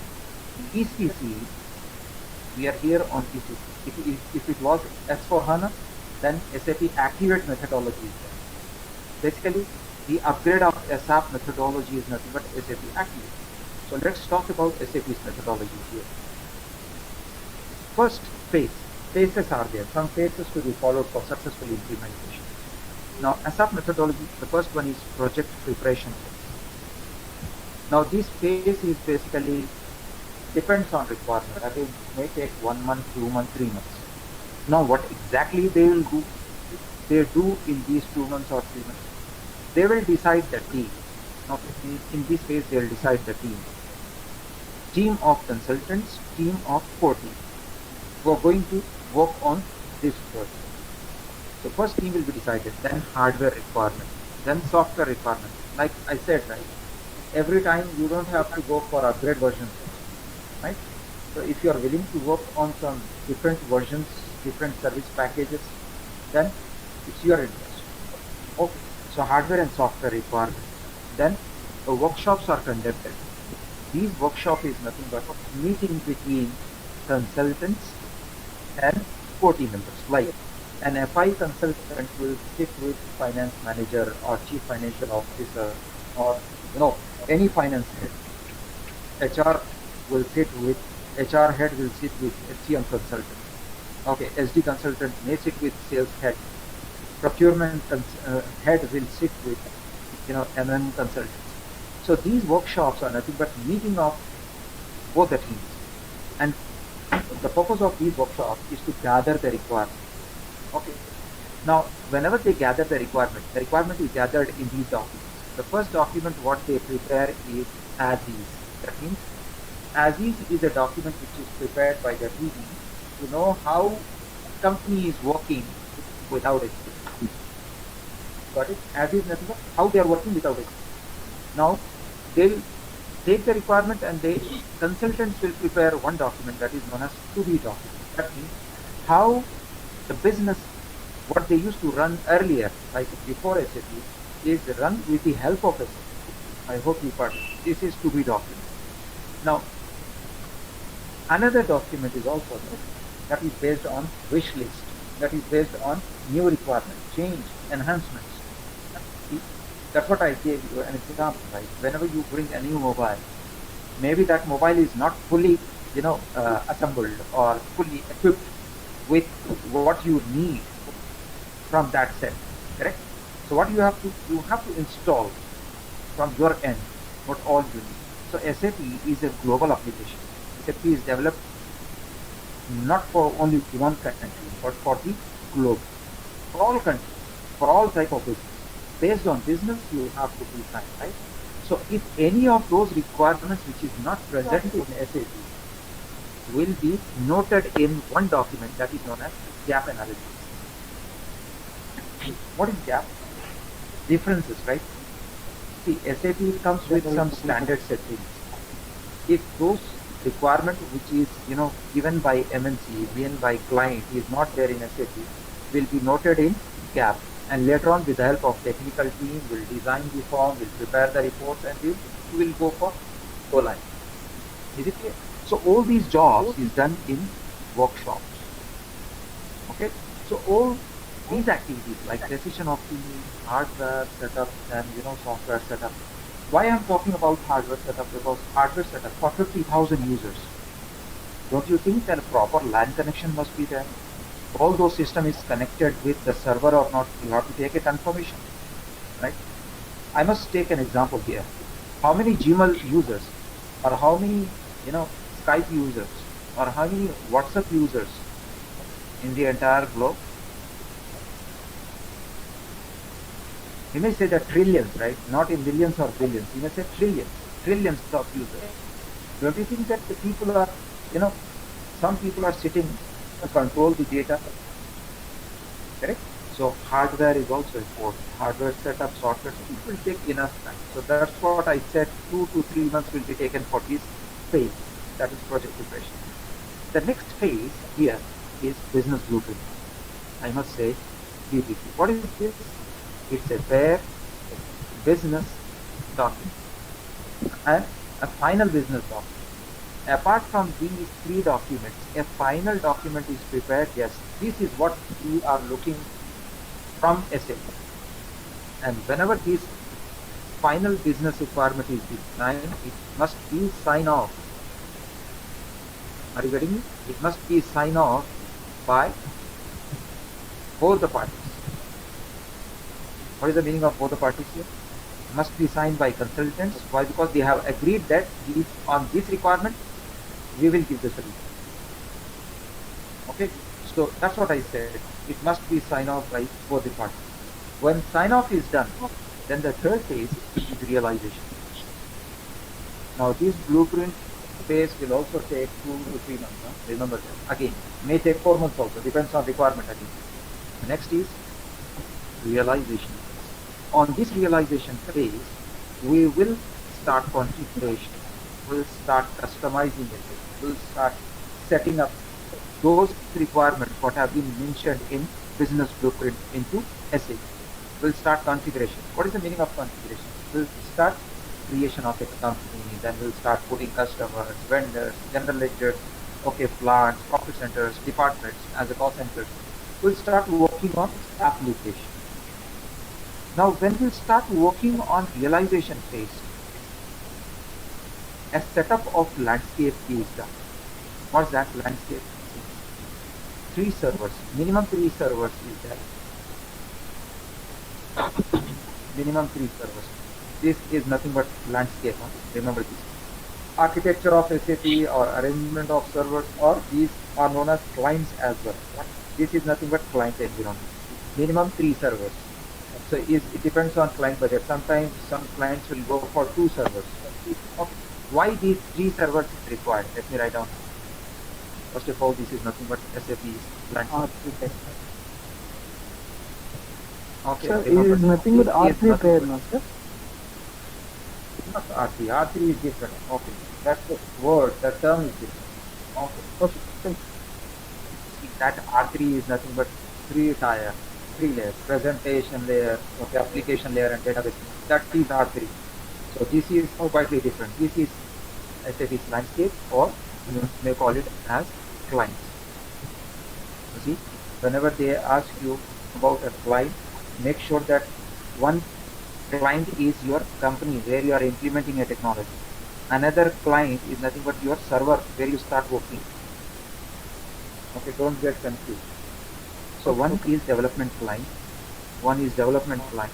ECC, we are here on ECC. If it was S4HANA, then SAP Activate methodology is there. Basically, the upgrade of SAP methodology is nothing but SAP Activate. So let's talk about SAP's methodology here. First phase. Phases are there. Some phases to be followed for successful implementation. Now, SAP methodology, the first one is project preparation phase. Now, this phase is basically depends on requirement. That is, may take 1 month, 2 months, 3 months. Now, what exactly they will do? They do in these 2 months or 3 months. They will decide the team. Okay. In this phase, they will decide the team. Team of consultants, team of core team, who are going to work on this project. So first team will be decided, then hardware requirement, then software requirement. Like I said, right, every time you don't have to go for upgrade versions, right? So if you are willing to work on some different versions, different service packages, then it's your interest. Okay. So hardware and software requirement. Then workshops are conducted. These workshop is nothing but a meeting between consultants and core team members. Like an FI consultant will sit with finance manager or chief financial officer, or any finance head. HR will sit with HR head will sit with HCM consultant. Okay, SD consultant may sit with sales head. Procurement head will sit with MM consultants. So these workshops are nothing but meeting of both the teams, and the purpose of these workshops is to gather the requirement. Okay. Now, whenever they gather the requirement is gathered in these documents. The first document what they prepare is as is. That means as is a document which is prepared by the team to know how company is working without it. Got it? As is nothing but how they are working without it. Now, they will take the requirement and consultants will prepare one document that is known as to be document. That means how the business, what they used to run earlier, like before SAP, is run with the help of SAP. I hope you got it. This is to be document. Now, another document is also there that is based on wish list, that is based on new requirement, change, enhancements. That's what I gave you an example, right? Whenever you bring a new mobile, maybe that mobile is not fully, assembled or fully equipped with what you need from that set, correct? So what you have to install from your end what all you need. So SAP is a global application. SAP is developed not for only one country, but for the globe, for all countries, for all type of business. Based on business, you have to design, right? So if any of those requirements which is not present in SAP will be noted in one document that is known as gap analysis. What is gap? Differences, right? See, SAP comes with some standard settings. If those requirement which is given by MNC, given by client is not there in SAP, will be noted in gap, and later on with the help of technical team will design the form, will prepare the reports, and will go for go live. Is it clear? So all these jobs is done in workshops. Okay, so all these activities like decision of the hardware setup and software setup. Why I'm talking about hardware setup? Because hardware setup for 50,000 users. Don't you think that a proper LAN connection must be there? All those system is connected with the server or not? You have to take a confirmation, right? I must take an example here. How many Gmail users, or how many Skype users, or how many WhatsApp users in the entire globe? You may say that trillions, right? Not in millions or billions. You may say trillions of users. Don't you think that the people are, some people are sitting to control the data, correct? So hardware is also important. Hardware setup, software, it will take enough time. So that's what I said, 2 to 3 months will be taken for this phase. That is project preparation. The next phase here is business blueprint. I must say, BBP. What is this? It's a bare business document and a final business document. Apart from these three documents, a final document is prepared. Yes, this is what we are looking from SAP. And whenever this final business requirement is designed, it must be signed off. Are you getting me? It must be signed off by both the parties. What is the meaning of both the parties here? Must be signed by consultants. Why? Because they have agreed that on this requirement, we will give the solution. Okay, so that's what I said. It must be signed off by both the parties. When sign off is done, then the third phase is realization. Now this blueprint phase will also take 2 to 3 months. Remember that. Again, may take 4 months also, depends on requirement again. Next is realization. On this realization phase, we will start configuration, we'll start customizing it, we'll start setting up those requirements what have been mentioned in business blueprint into SAP. We'll start configuration. What is the meaning of configuration? We'll start creation of a company, then we'll start putting customers, vendors, general ledgers, okay, plants, profit centers, departments as a cost centers. We'll start working on application. Now, when we start working on realization phase, a setup of landscape is done. What's that landscape? 3 servers, minimum 3 servers is there. Minimum 3 servers. This is nothing but landscape. Remember this. Architecture of SAP or arrangement of servers, or these are known as clients as well. This is nothing but client environment. Minimum 3 servers. So it depends on client budget. Sometimes some clients will go for 2 servers. Okay. Why these 3 servers is required? Let me write down. First of all, this is nothing but SAP's landscape. Okay. Sir, it is nothing but R3 pair, no, sir? Not R3. R3 is different. Okay. That's the word. The term is different. Okay. Okay, thank you. See, that R3 is nothing but 3 layers. Presentation layer, okay, application layer, and database. That is R3. So this is quite different. This is SAP's landscape, or you may call it as clients. You see, whenever they ask you about a client, make sure that one Client is your company where you are implementing a technology. Another client is nothing but your server where you start working. Okay, don't get confused. So one is development client, one is development client,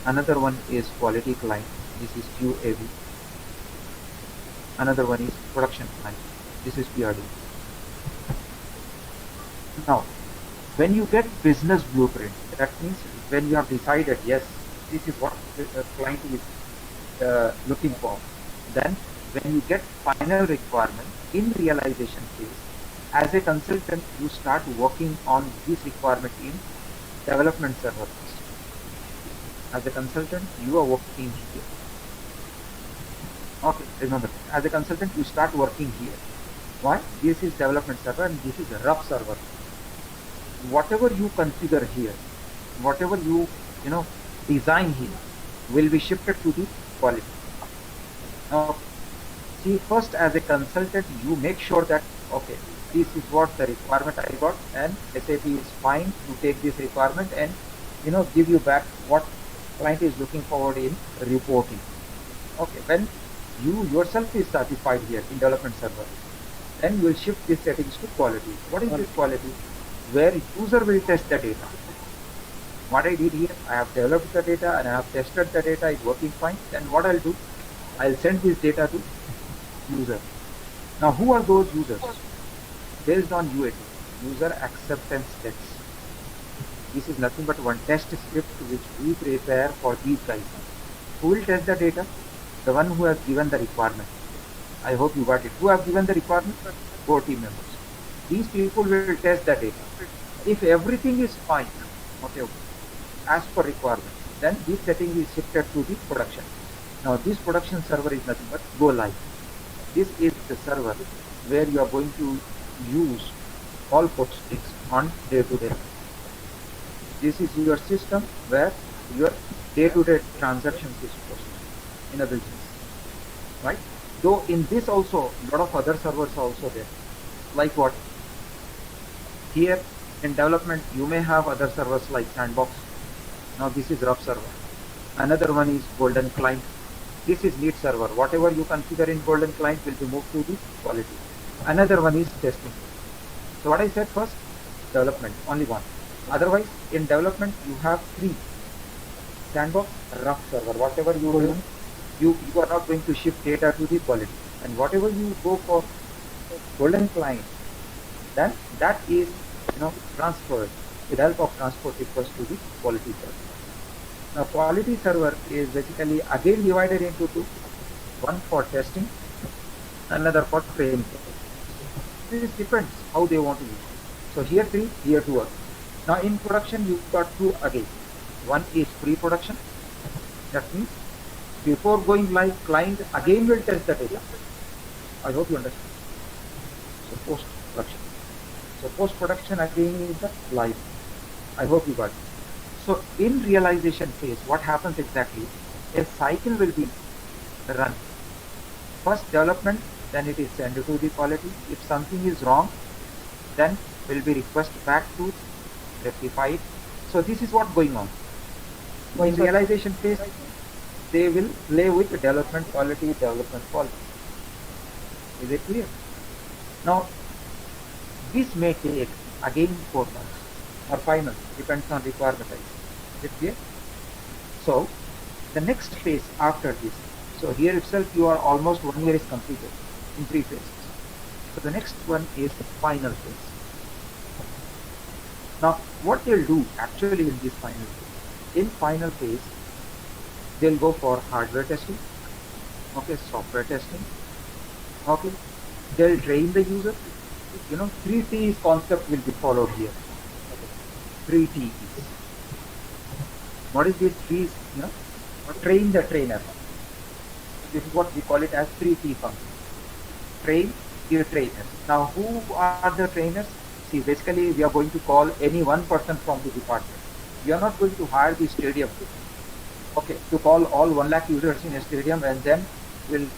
another one is quality client, this is QAV, another one is production client, this is PRD. Now, when you get business blueprint, that means when you have decided, yes, this is what the client is looking for, then when you get final requirement in realization phase, as a consultant, you start working on this requirement in development server. As a consultant, you are working here. Okay, remember, as a consultant, you start working here. Why? This is development server and this is a rough server. Whatever you configure here, whatever you design here, will be shifted to the quality. Now, see, first as a consultant, you make sure that, okay, this is what the requirement I got, and SAP is fine to take this requirement and give you back what client is looking forward in reporting. Okay, when you yourself is certified here in development server, then you will shift these settings to quality. What is this quality? Where user will test the data. What I did here, I have developed the data and I have tested the data, it's working fine. Then what I'll do, I'll send this data to user. Now who are those users? Based on UAT, user acceptance tests. This is nothing but one test script which we prepare for these guys. Who will test the data? The one who has given the requirement. I hope you got it. Who have given the requirement? 4 team members. These people will test the data. If everything is fine, okay, as per requirement, then this setting is shifted to the production. Now this production server is nothing but go live. This is the server where you are going to use all postings on day-to-day. This is your system where your day-to-day transactions is posted in a business, right? Though in this also, a lot of other servers are also there. Like what? Here in development, you may have other servers like Sandbox. Now this is rough server. Another one is golden client. This is lead server. Whatever you configure in golden client will be moved to the quality. Another one is testing. So what I said first, development, only one. Otherwise, in development, you have 3. Sandbox, rough server. Whatever you do, you are not going to shift data to the quality. And whatever you go for golden client, then that is transferred with help of transport request to the quality server. Now quality server is basically again divided into 2. One for testing, another for training. This depends how they want to use. So here 3, here 2. Now in production you got 2 again. One is pre-production. That means before going live, client again will test the data. I hope you understand. So post-production. So post-production again is the live. I hope you got it. So in realization phase, what happens exactly? A cycle will be run. First development, then it is sent to the quality. If something is wrong, then will be request back to rectify it. So this is what going on. In realization phase, they will play with development quality. Is it clear? Now, this may take again 4 months or 5 months, depends on requirement. Is it clear? So, the next phase after this, so here itself you are almost 1 year is completed in 3 phases. So the next one is final phase. Now, what they'll do actually in this final phase? In final phase, they'll go for hardware testing, okay, software testing, okay, they'll train the user. 3 T's concept will be followed here. Okay. 3 T's. What is this 3's? Train the trainer. This is what we call it as 3 T function. Train your trainers. Now, who are the trainers? See, basically, we are going to call any one person from the department. We are not going to hire the stadium, okay, to call all 1 lakh users in a stadium and then we'll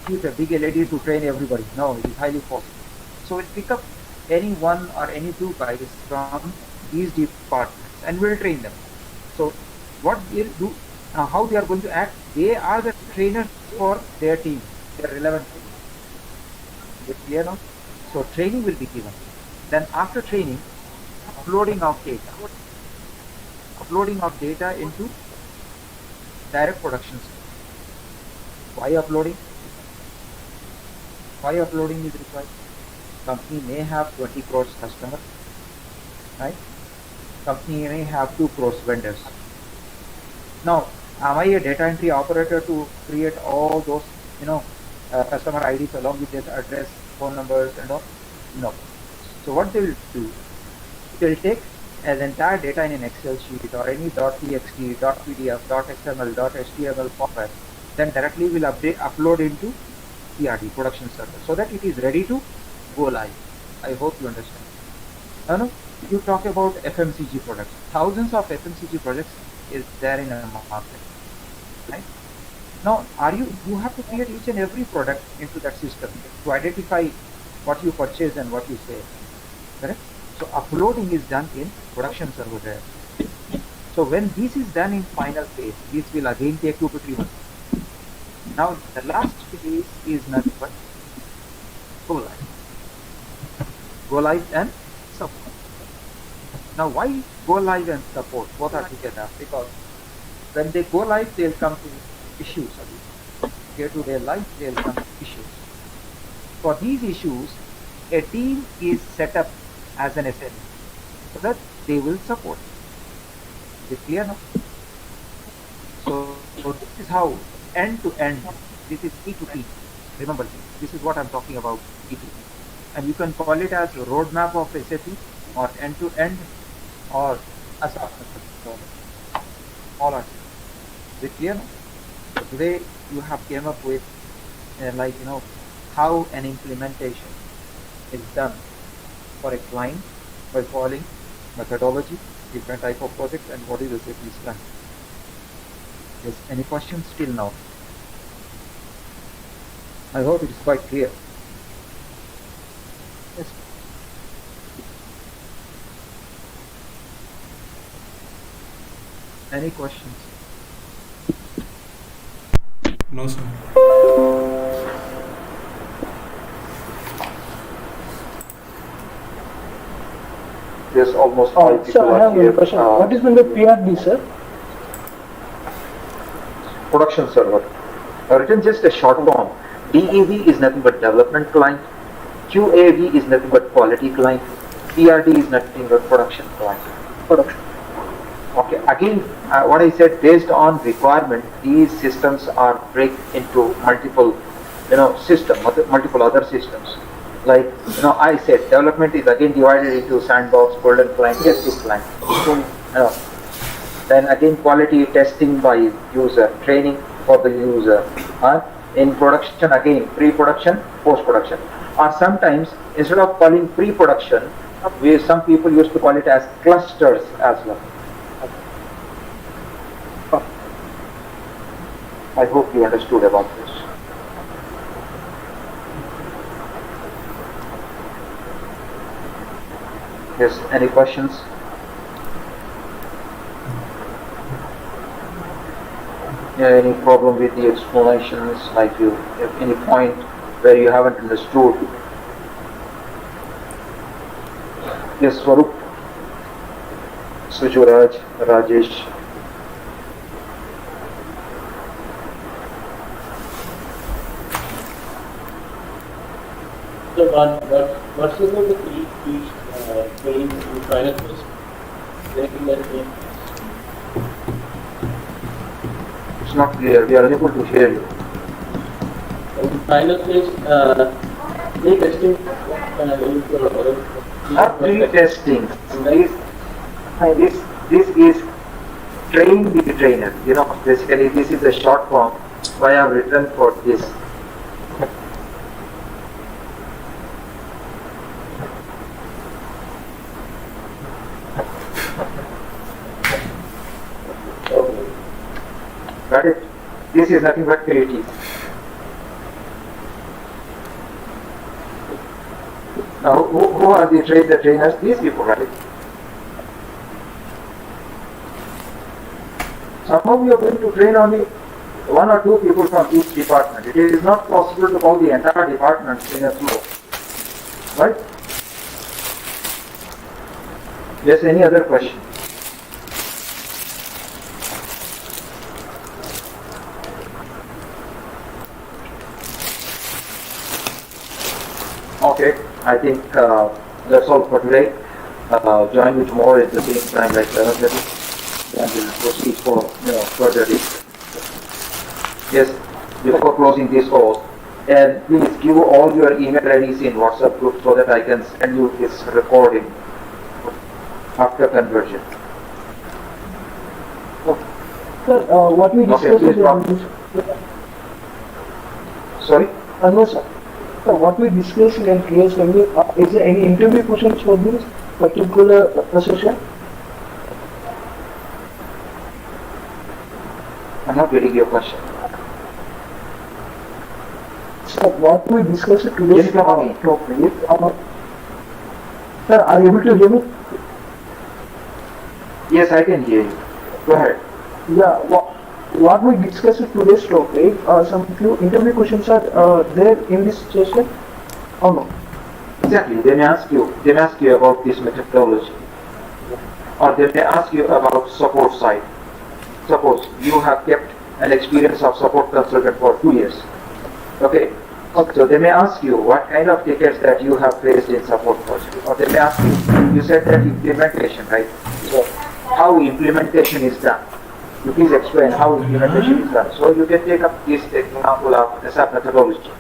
keep a big LED to train everybody. No, it is highly possible. So we'll pick up any 1 or any 2 guys from these departments and we'll train them. So what they'll do, how they are going to act. They are the trainers for their team, their relevant team. Is it clear now? So training will be given. Then after training, uploading of data. Uploading of data into direct production system. Why uploading? Why uploading is required? Company may have 20 crores customers, right? Company may have 2 crores vendors. Now, am I a data entry operator to create all those, customer IDs along with their address, phone numbers, and all? No. So what they will do, they'll take an entire data in an Excel sheet or any .txt, .pdf, .xml, .html format, then directly will upload into PRD, production server, so that it is ready to go live. I hope you understand. No, you talk about FMCG products. Thousands of FMCG products is there in a market, right? Now, you have to create each and every product into that system to identify what you purchase and what you sell, correct? So uploading is done in production server there. So when this is done in final phase, this will again take 2 to 3 months. Now the last phase is nothing but go live. Go live and support. Now why go live and support? Both are together, because when they go live, they'll come to issues again. Day-to-day life, they'll come to issues. For these issues, a team is set up as an SME so that they will support. Is it clear now? So this is how end to end, this is P2P. Remember, this is what I'm talking about, P2P. And you can call it as a roadmap of SAP or end to end or ASAP. All are. Is it clear now? So today you have came up with how an implementation is done for a client by following methodology, different type of projects, and what is the SAP plan. Yes, any questions till now? I hope it is quite clear. Yes. Any questions? No, sir. Yes, almost all people Sir, I have are here. one question. What is the PRD, sir? Production server. Written just a short form. DEV is nothing but development client. QAV is nothing but quality client. PRD is nothing but production client. Production. Okay. Again, what I said, based on requirement, these systems are break into multiple, multiple other systems. Like, I said, development is again divided into sandbox, golden client, testing client. Then again, quality testing by user, training for the user. In production, again, pre-production, post-production. Or sometimes, instead of calling pre-production, some people used to call it as clusters as well. I hope you understood about this. Yes, any questions? Yeah, any problem with the explanations, like any point where you haven't understood? Yes, Swarup, Sujuraj, Rajesh. So what's the key train in final phase? It's not clear. We are unable to hear you. In final phase, pre-testing Not pre-testing. This is train the trainer. Basically this is a short form why I have written for this. Got it? This is nothing but creative. Now, who are the trainers? These people, right? Somehow you are going to train only one or two people from each department. It is not possible to call the entire department in a flow. Right? Yes, any other question? Okay, I think that's all for today. Join me tomorrow at the same time, like 7:30, and we'll proceed for further discussion. Yes, before closing this call, and please give all your email IDs in WhatsApp group so that I can send you this recording after conversion. Sir, what we Okay, discussed please talk. Sorry? No, sir. Sir, what we discussed in KSW, is there any interview questions for this particular session? I'm not getting your question. Sir, what we discussed Can today, you come again? sir, are you able to hear me? Yes, I can hear you. Go ahead. Yeah, what we discussed in today's topic, some few interview questions are there in this session or no? Exactly. They may ask you about this methodology, or they may ask you about support side. Suppose you have kept an experience of support consultant for 2 years. Okay. So they may ask you what kind of tickets that you have faced in support project, or they may ask you said that implementation, right? So how implementation is done? You please explain how implementation is done. So you can take up this example of the SAP methodology,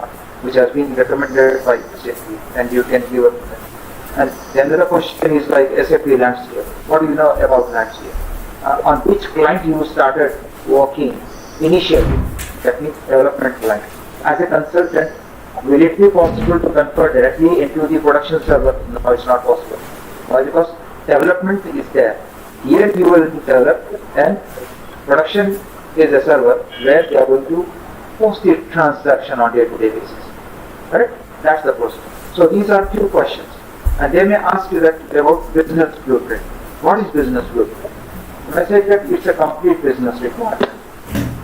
which has been recommended by SAP, and you can give it. And the other question is like SAP landscape. What do you know about landscape? On which client you started working initially, that means development client. As a consultant, will it be possible to convert directly into the production server? No, it's not possible. Why? Because development is there. Here you will develop, and production is a server where they are going to post the transaction on day-to-day basis. Correct? That's the process. So these are few questions. And they may ask you that about business blueprint. What is business blueprint? When I say that it's a complete business requirement.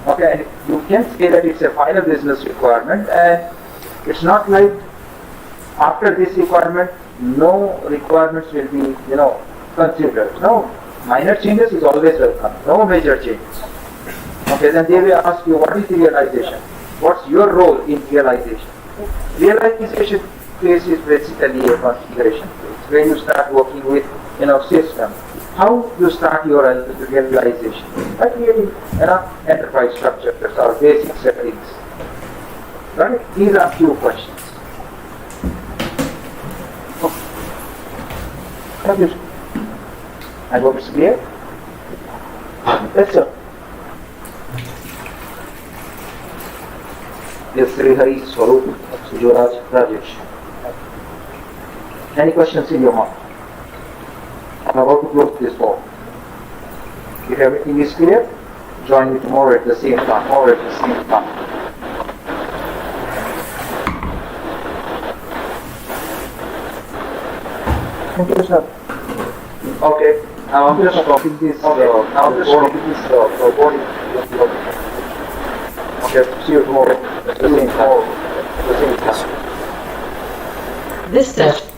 Okay, and you can say that it's a final business requirement, and it's not like after this requirement, no requirements will be, considered. No, minor changes is always welcome. No major changes. Okay, then they will ask you, what is the realization? What's your role in realization? Realization phase is basically a configuration phase, where you start working with, system. How you start your realization? By creating, enterprise structures or basic settings. Right? These are few questions. Thank you, sir. I hope it's clear. Yes, sir. Yes, Sri Hari, Swarup, Sujoraj, Rajesh. Any questions in your mind? I'm about to close this call. If everything is clear, join me tomorrow at the same time, or at the same time. Thank you, sir. Okay, I'm just stopping this. Recording. Okay, see you tomorrow at the same time. This session